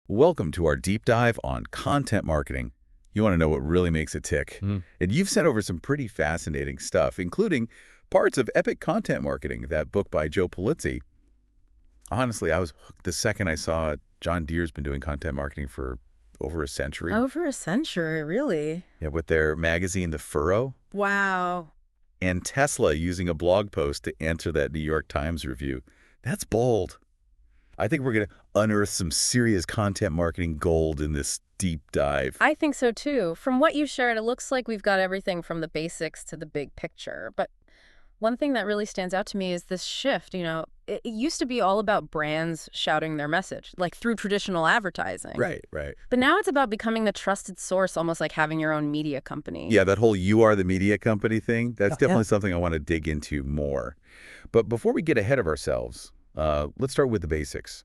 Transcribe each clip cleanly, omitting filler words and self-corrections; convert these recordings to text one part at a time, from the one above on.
Welcome to our deep dive on content marketing. You want to know what really makes it tick. And you've sent over some pretty fascinating stuff, including parts of epic content marketing, that book by Joe Pulizzi. Honestly, I was hooked the second I saw it. John Deere's been doing content marketing for over a century. Over a century, really? Yeah, with their magazine, The Furrow, Wow. and Tesla using a blog post to answer that New York Times review. That's bold. I think we're going to unearth some serious content marketing gold in this deep dive. I think so too. From what you shared, it looks like we've got everything from the basics to the big picture. But one thing that really stands out to me is this shift. It used to be all about brands shouting their message, like through traditional advertising. Right. But now it's about becoming the trusted source, almost like having your own media company. Yeah, that whole "you are the media company" thing, that's Oh, yeah. definitely something I want to dig into more. But before we get ahead of ourselves, let's start with the basics.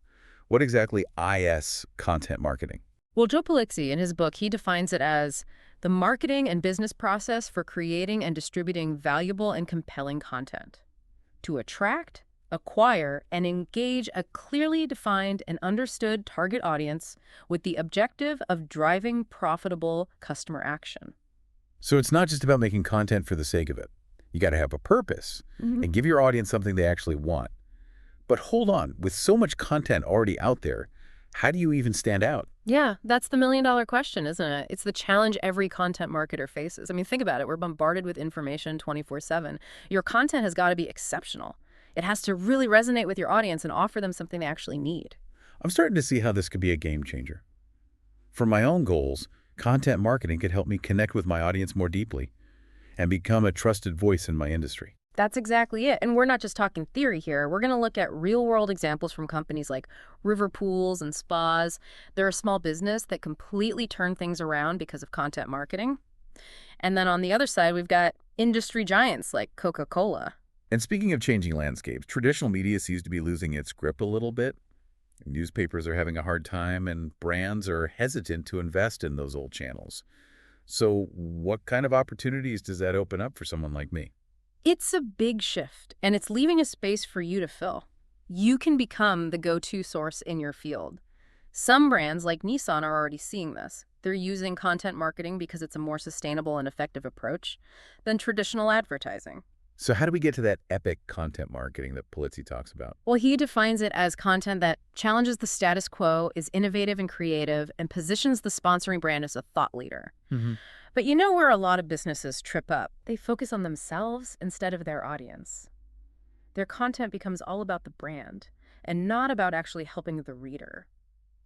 What exactly is content marketing? Well, Joe Pulizzi, in his book, he defines it as the marketing and business process for creating and distributing valuable and compelling content to attract, acquire, and engage a clearly defined and understood target audience with the objective of driving profitable customer action. So it's not just about making content for the sake of it. You got to have a purpose and give your audience something they actually want. But hold on, with so much content already out there, how do you even stand out? Yeah, that's the million-dollar question, isn't it? It's the challenge every content marketer faces. I mean, think about it. We're bombarded with information 24/7. Your content has got to be exceptional. It has to really resonate with your audience and offer them something they actually need. I'm starting to see how this could be a game changer. For my own goals, content marketing could help me connect with my audience more deeply and become a trusted voice in my industry. That's exactly it. And we're not just talking theory here. We're going to look at real-world examples from companies like river pools and spas. They're a small business that completely turned things around because of content marketing. And then on the other side, we've got industry giants like Coca-Cola. And speaking of changing landscapes, traditional media seems to be losing its grip a little bit. Newspapers are having a hard time, and brands are hesitant to invest in those old channels. So what kind of opportunities does that open up for someone like me? It's a big shift, and it's leaving a space for you to fill. You can become the go-to source in your field. Some brands, like Nissan, are already seeing this. They're using content marketing because it's a more sustainable and effective approach than traditional advertising. So how do we get to that epic content marketing that Pulizzi talks about? Well, he defines it as content that challenges the status quo, is innovative and creative, and positions the sponsoring brand as a thought leader. But you know where a lot of businesses trip up? They focus on themselves instead of their audience. Their content becomes all about the brand and not about actually helping the reader.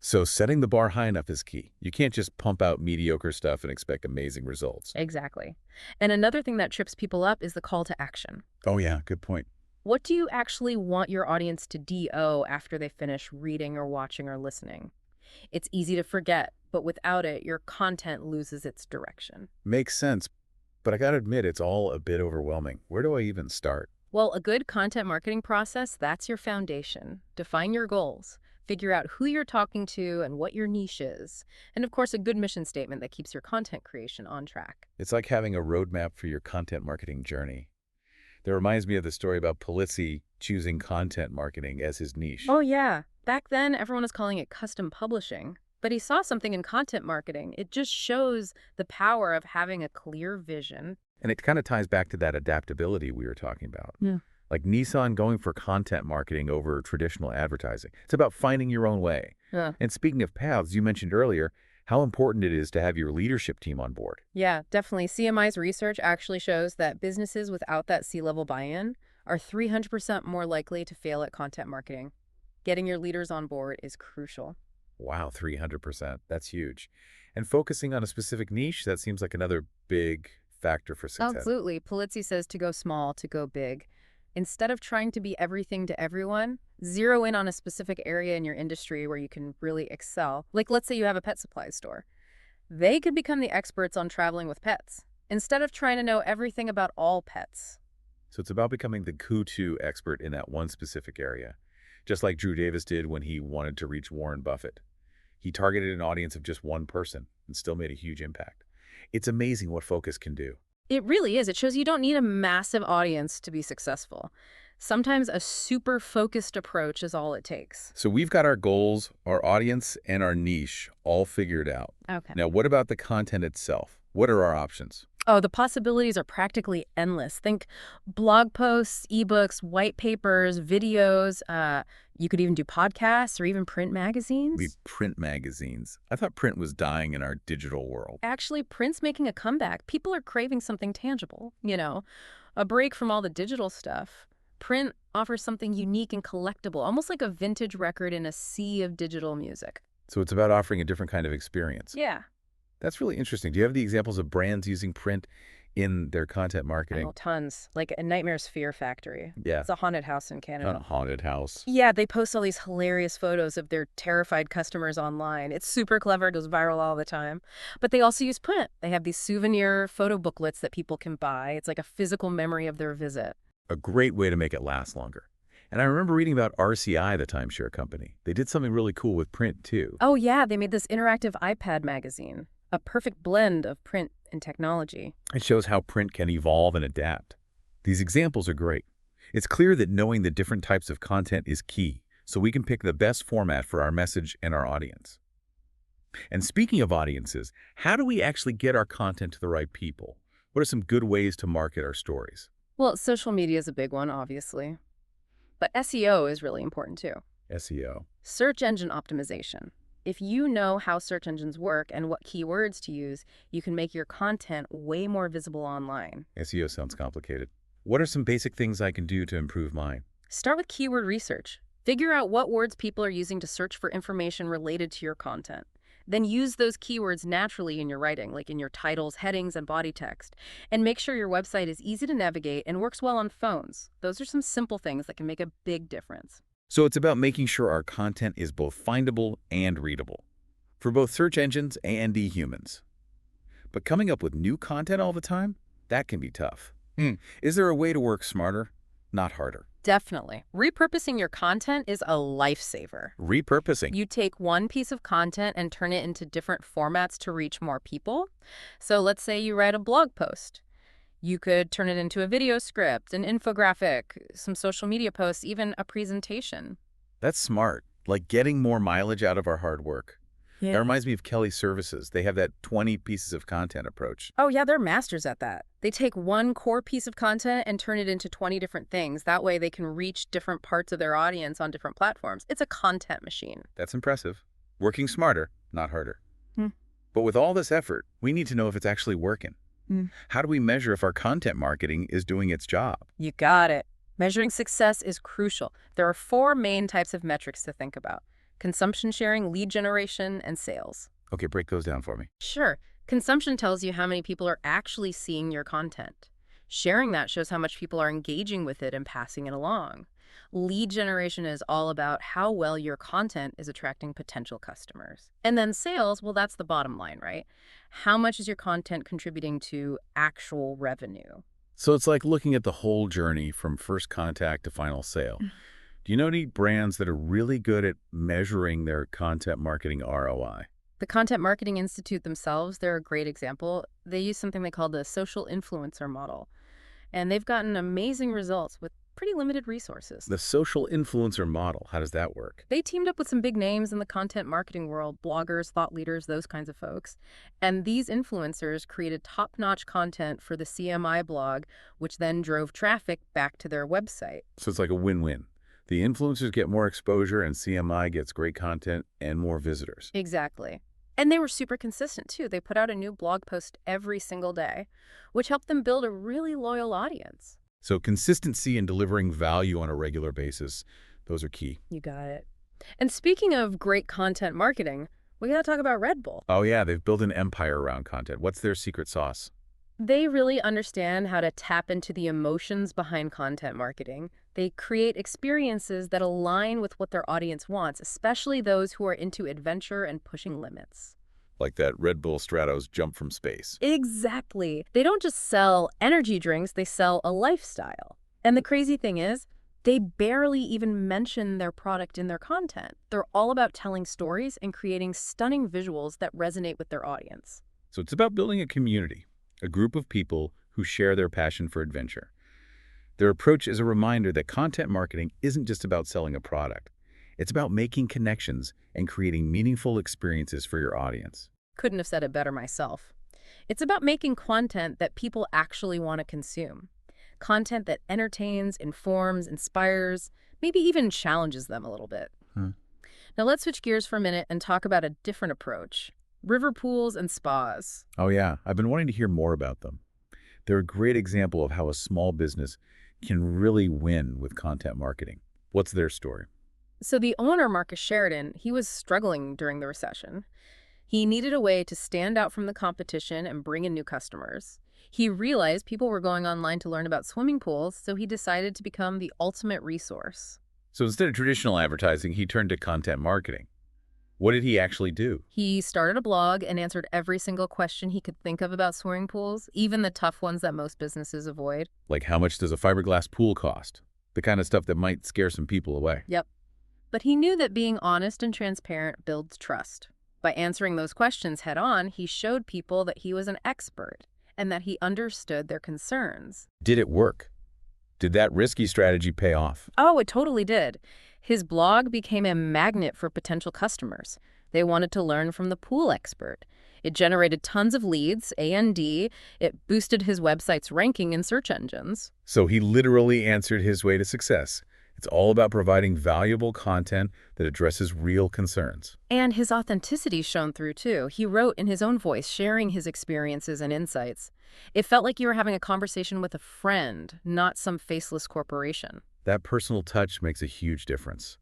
So setting the bar high enough is key. You can't just pump out mediocre stuff and expect amazing results. Exactly. And another thing that trips people up is the call to action. Oh yeah, good point. What do you actually want your audience to do after they finish reading or watching or listening? It's easy to forget, but without it, your content loses its direction. Makes sense, but I gotta admit it's all a bit overwhelming. Where do I even start? Well, a good content marketing process, that's your foundation. Define your goals. Figure out who you're talking to and what your niche is. And of course, a good mission statement that keeps your content creation on track. It's like having a roadmap for your content marketing journey. That reminds me of the story about Pulizzi choosing content marketing as his niche. Oh, yeah. Back then, everyone was calling it custom publishing. But he saw something in content marketing. It just shows the power of having a clear vision. And it kind of ties back to that adaptability we were talking about. Yeah. Like Nissan going for content marketing over traditional advertising. It's about finding your own way. Yeah. And speaking of paths, you mentioned earlier how important it is to have your leadership team on board. Yeah, definitely. CMI's research actually shows that businesses without that C-level buy-in are 300% more likely to fail at content marketing. Getting your leaders on board is crucial. Wow, 300%. That's huge. And focusing on a specific niche, that seems like another big factor for success. Absolutely. Pulizzi says to go small, to go big. Instead of trying to be everything to everyone, zero in on a specific area in your industry where you can really excel. Like, let's say you have a pet supply store. They could become the experts on traveling with pets, instead of trying to know everything about all pets. So it's about becoming the go-to expert in that one specific area, just like Drew Davis did when he wanted to reach Warren Buffett. He targeted an audience of just one person and still made a huge impact. It's amazing what focus can do. It really is. It shows you don't need a massive audience to be successful. Sometimes a super focused approach is all it takes. So we've got our goals, our audience, and our niche all figured out. Okay. Now, what about the content itself? What are our options? Oh, the possibilities are practically endless. Think blog posts, ebooks, white papers, videos. You could even do podcasts or even print We magazines. print magazines. I thought print was dying in our digital world. Actually, print's making a comeback. People are craving something tangible, a break from all the digital stuff. Print offers something unique and collectible, almost like a vintage record in a sea of digital music. So it's about offering a different kind of experience. Yeah. That's really interesting. Do you have the examples of brands using print in their content marketing? Oh, tons. Like a Nightmare's Fear Factory. Yeah, It's a haunted house in on a Canada. haunted house. Yeah, they post all these hilarious photos of their terrified customers online. It's super clever, it goes viral all the time. But they also use print. They have these souvenir photo booklets that people can buy. It's like a physical memory of their visit. A great way to make it last longer. And I remember reading about RCI, the timeshare company. They did something really cool with print, too. Oh yeah, they made this interactive iPad magazine. A perfect blend of print and technology. It shows how print can evolve and adapt. These examples are great. It's clear that knowing the different types of content is key, so we can pick the best format for our message and our audience. And speaking of audiences, how do we actually get our content to the right people? What are some good ways to market our stories? Well, social media is a big one, obviously. But SEO is really important too. SEO. Search engine optimization. If you know how search engines work and what keywords to use, you can make your content way more visible online. SEO sounds complicated. What are some basic things I can do to improve mine? Start with keyword research. Figure out what words people are using to search for information related to your content. Then use those keywords naturally in your writing, like in your titles, headings, and body text. And make sure your website is easy to navigate and works well on phones. Those are some simple things that can make a big difference. So it's about making sure our content is both findable and readable for both search engines and humans. But coming up with new content all the time, that can be tough. Is there a way to work smarter, not harder? Definitely. Repurposing your content is a lifesaver. Repurposing. You take one piece of content and turn it into different formats to reach more people. So let's say you write a blog post. You could turn it into a video script, an infographic, some social media posts, even a presentation. That's smart, like getting more mileage out of our hard work. That reminds me of Kelly Services. They have that 20 pieces of content approach. Oh yeah, they're masters at that. They take one core piece of content and turn it into 20 different things. That way they can reach different parts of their audience on different platforms. It's a content machine. That's impressive. Working smarter, not harder. Hmm. But with all this effort, we need to know if it's actually working. Hmm. How do we measure if our content marketing is doing its job? You got it. Measuring success is crucial. There are 4 main types of metrics to think about: consumption sharing, lead generation, and sales. Okay, break those down for me. Sure. Consumption tells you how many people are actually seeing your content. Sharing that shows how much people are engaging with it and passing it along. Lead generation is all about how well your content is attracting potential customers. And then sales, well, that's the bottom line, right? How much is your content contributing to actual revenue? So it's like looking at the whole journey from first contact to final sale. Do you know any brands that are really good at measuring their content marketing ROI? The Content Marketing Institute themselves, they're a great example. They use something they call the social influencer model. And they've gotten amazing results with pretty limited resources. The social influencer model, how does that work? They teamed up with some big names in the content marketing world, bloggers, thought leaders, those kinds of folks. And these influencers created top-notch content for the CMI blog, which then drove traffic back to their website. So it's like a win-win. The influencers get more exposure and CMI gets great content and more visitors. Exactly. And they were super consistent, too. They put out a new blog post every single day, which helped them build a really loyal audience. So consistency and delivering value on a regular basis, those are key. You got it. And speaking of great content marketing, we got to talk about Red Bull. Oh yeah, they've built an empire around content. What's their secret sauce? They really understand how to tap into the emotions behind content marketing. They create experiences that align with what their audience wants, especially those who are into adventure and pushing limits. Like that Red Bull Stratos jump from space. Exactly. They don't just sell energy drinks, they sell a lifestyle. And the crazy thing is, they barely even mention their product in their content. They're all about telling stories and creating stunning visuals that resonate with their audience. So it's about building a community, a group of people who share their passion for adventure. Their approach is a reminder that content marketing isn't just about selling a product. It's about making connections and creating meaningful experiences for your audience. Couldn't have said it better myself. It's about making content that people actually want to consume. Content that entertains, informs, inspires, maybe even challenges them a little bit. Hmm. Now let's switch gears for a minute and talk about a different approach. River pools and spas. Oh yeah, I've been wanting to hear more about them. They're a great example of how a small business can really win with content marketing. What's their story? So the owner, Marcus Sheridan, he was struggling during the recession. He needed a way to stand out from the competition and bring in new customers. He realized people were going online to learn about swimming pools, so he decided to become the ultimate resource. So instead of traditional advertising, he turned to content marketing. What did he actually do? He started a blog and answered every single question he could think of about swimming pools, even the tough ones that most businesses avoid. Like, how much does a fiberglass pool cost? The kind of stuff that might scare some people away. Yep. But he knew that being honest and transparent builds trust. By answering those questions head on, he showed people that he was an expert and that he understood their concerns. Did it work? Did that risky strategy pay off? Oh, it totally did. His blog became a magnet for potential customers. They wanted to learn from the pool expert. It generated tons of leads, A&D. It boosted his website's ranking in search engines. So he literally answered his way to success. It's all about providing valuable content that addresses real concerns. And his authenticity shone through, too. He wrote in his own voice, sharing his experiences and insights. It felt like you were having a conversation with a friend, not some faceless corporation. That personal touch makes a huge difference.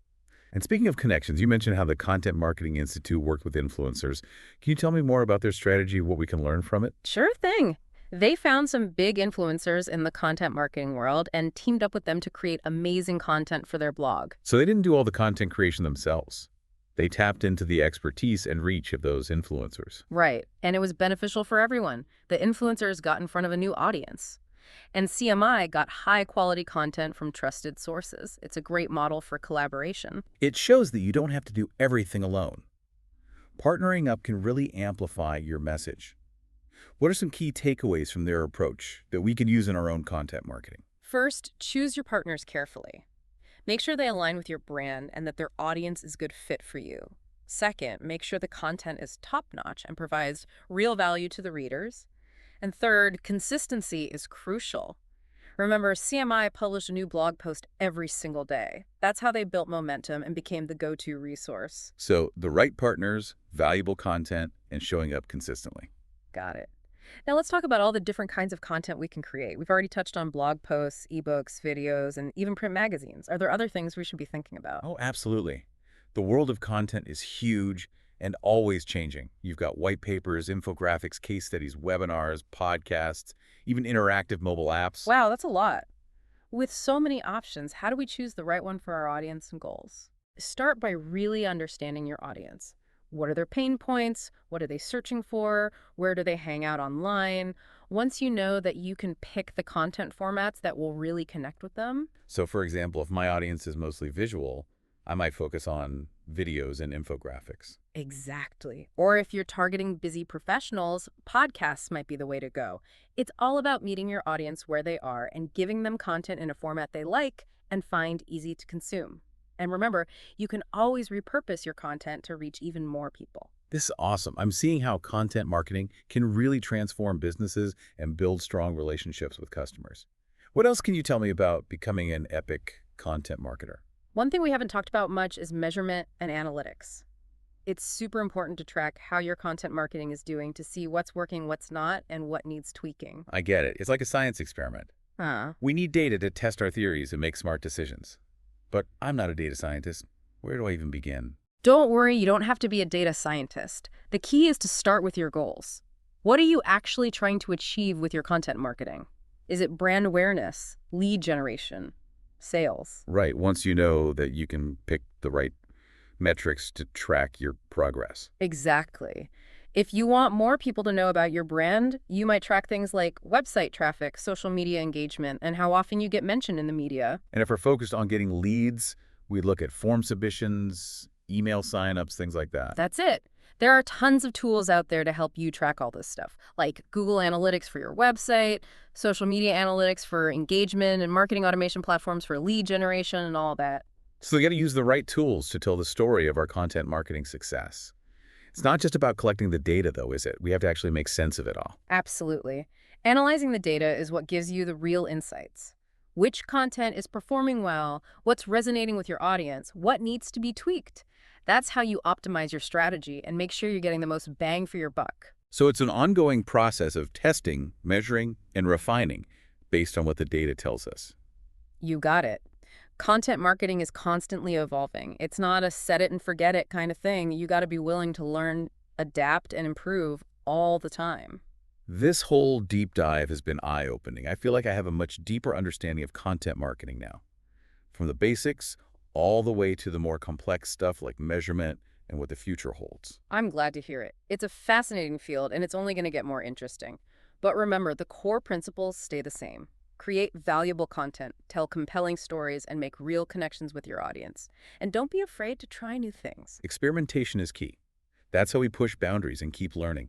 And speaking of connections, you mentioned how the Content Marketing Institute worked with influencers. Can you tell me more about their strategy, what we can learn from it? Sure thing. They found some big influencers in the content marketing world and teamed up with them to create amazing content for their blog. So they didn't do all the content creation themselves. They tapped into the expertise and reach of those influencers. Right. And it was beneficial for everyone. The influencers got in front of a new audience. And CMI got high-quality content from trusted sources. It's a great model for collaboration. It shows that you don't have to do everything alone. Partnering up can really amplify your message. What are some key takeaways from their approach that we can use in our own content marketing? First, choose your partners carefully. Make sure they align with your brand and that their audience is a good fit for you. Second, make sure the content is top-notch and provides real value to the readers. And third, consistency is crucial. Remember, CMI published a new blog post every single day. That's how they built momentum and became the go-to resource. So the right partners, valuable content, and showing up consistently. Got it. Now let's talk about all the different kinds of content we can create. We've already touched on blog posts, ebooks, videos, and even print magazines. Are there other things we should be thinking about? Oh, absolutely. The world of content is huge and always changing. You've got white papers, infographics, case studies, webinars, podcasts, even interactive mobile apps. Wow, that's a lot. With so many options, how do we choose the right one for our audience and goals? Start by really understanding your audience. What are their pain points? What are they searching for? Where do they hang out online? Once you know that, you can pick the content formats that will really connect with them. So for example, if my audience is mostly visual, I might focus on videos and infographics. Exactly. Or if you're targeting busy professionals, podcasts might be the way to go. It's all about meeting your audience where they are and giving them content in a format they like and find easy to consume. And remember, you can always repurpose your content to reach even more people. This is awesome. I'm seeing how content marketing can really transform businesses and build strong relationships with customers. What else can you tell me about becoming an epic content marketer? One thing we haven't talked about much is measurement and analytics. It's super important to track how your content marketing is doing to see what's working, what's not, and what needs tweaking. I get it. It's like a science experiment. We need data to test our theories and make smart decisions. But I'm not a data scientist. Where do I even begin? Don't worry, you don't have to be a data scientist. The key is to start with your goals. What are you actually trying to achieve with your content marketing? Is it brand awareness, lead generation, sales? Right. Once you know that, you can pick the right metrics to track your progress. Exactly. If you want more people to know about your brand, you might track things like website traffic, social media engagement, and how often you get mentioned in the media. And if we're focused on getting leads, we look at form submissions, email signups, things like that. That's it. There are tons of tools out there to help you track all this stuff, like Google Analytics for your website, social media analytics for engagement, and marketing automation platforms for lead generation and all that. So we got to use the right tools to tell the story of our content marketing success. It's not just about collecting the data, though, is it? We have to actually make sense of it all. Absolutely. Analyzing the data is what gives you the real insights. Which content is performing well? What's resonating with your audience? What needs to be tweaked? That's how you optimize your strategy and make sure you're getting the most bang for your buck. So it's an ongoing process of testing, measuring, and refining based on what the data tells us. You got it. Content marketing is constantly evolving. It's not a set it and forget it kind of thing. You got to be willing to learn, adapt, and improve all the time. This whole deep dive has been eye-opening. I feel like I have a much deeper understanding of content marketing now, from the basics all the way to the more complex stuff like measurement and what the future holds. I'm glad to hear it. It's a fascinating field, and it's only going to get more interesting. But remember, the core principles stay the same. Create valuable content, tell compelling stories, and make real connections with your audience. And don't be afraid to try new things. Experimentation is key. That's how we push boundaries and keep learning.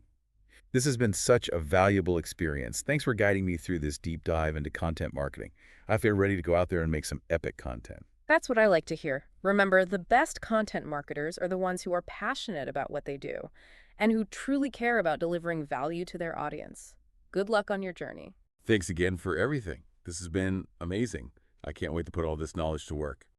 This has been such a valuable experience. Thanks for guiding me through this deep dive into content marketing. I feel ready to go out there and make some epic content. That's what I like to hear. Remember, the best content marketers are the ones who are passionate about what they do and who truly care about delivering value to their audience. Good luck on your journey. Thanks again for everything. This has been amazing. I can't wait to put all this knowledge to work.